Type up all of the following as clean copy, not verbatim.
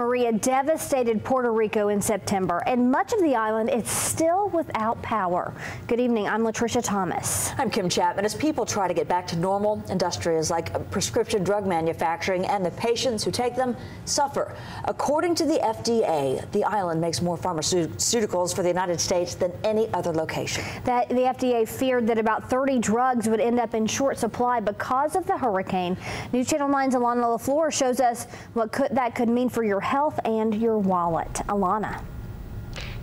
Maria devastated Puerto Rico in September, and much of the island is still without power. Good evening, I'm Latricia Thomas. I'm Kim Chapman. As people try to get back to normal, industries like prescription drug manufacturing and the patients who take them suffer. According to the FDA, the island makes more pharmaceuticals for the United States than any other location. The FDA feared that about 30 drugs would end up in short supply because of the hurricane. News Channel 9's Alana LaFleur shows us what that could mean for your health and your wallet. Alana.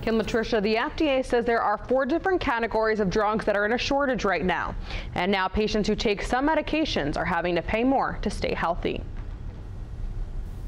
Kim, Latricia, the FDA says there are 4 different categories of drugs that are in a shortage right now. And now patients who take some medications are having to pay more to stay healthy.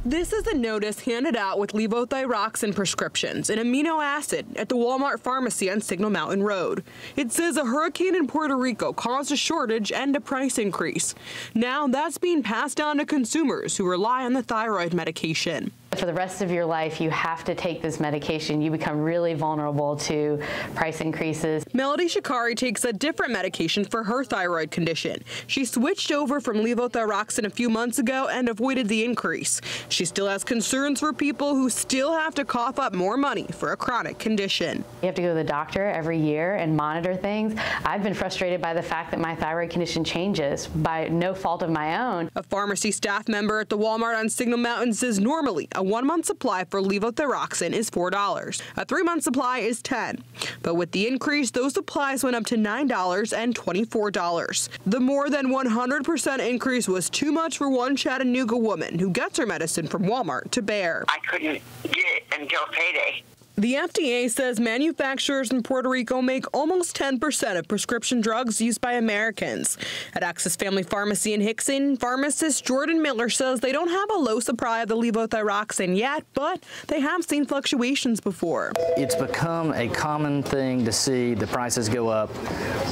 This is a notice handed out with levothyroxine prescriptions, an amino acid, at the Walmart pharmacy on Signal Mountain Road. It says a hurricane in Puerto Rico caused a shortage and a price increase. Now that's being passed on to consumers who rely on the thyroid medication. For the rest of your life, you have to take this medication. You become really vulnerable to price increases. Melody Shikari takes a different medication for her thyroid condition. She switched over from levothyroxine a few months ago and avoided the increase. She still has concerns for people who still have to cough up more money for a chronic condition. You have to go to the doctor every year and monitor things. I've been frustrated by the fact that my thyroid condition changes by no fault of my own. A pharmacy staff member at the Walmart on Signal Mountain says normally a 1-month supply for levothyroxine is $4. A 3-month supply is $10. But with the increase, those supplies went up to $9 and $24. The more than 100% increase was too much for one Chattanooga woman who gets her medicine from Walmart to bear. I couldn't get it until payday. The FDA says manufacturers in Puerto Rico make almost 10% of prescription drugs used by Americans. At Access Family Pharmacy in Hickson, pharmacist Jordan Miller says they don't have a low supply of the levothyroxine yet, but they have seen fluctuations before. It's become a common thing to see the prices go up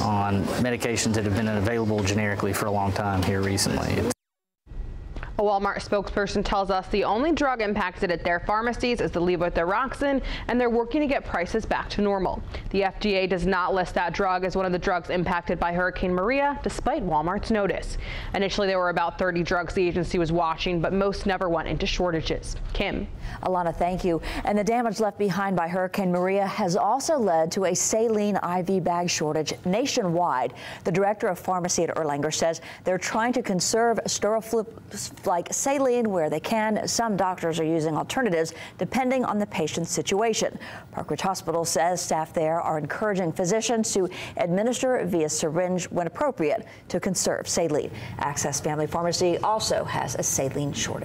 on medications that have been available generically for a long time here recently. A Walmart spokesperson tells us the only drug impacted at their pharmacies is the levothyroxine, and they're working to get prices back to normal. The FDA does not list that drug as one of the drugs impacted by Hurricane Maria, despite Walmart's notice. Initially, there were about 30 drugs the agency was watching, but most never went into shortages. Kim. Alana, thank you. And the damage left behind by Hurricane Maria has also led to a saline IV bag shortage nationwide. The director of pharmacy at Erlanger says they're trying to conserve Steroflip like saline where they can. Some doctors are using alternatives depending on the patient's situation. Park Ridge Hospital says staff there are encouraging physicians to administer via syringe when appropriate to conserve saline. Access Family Pharmacy also has a saline shortage.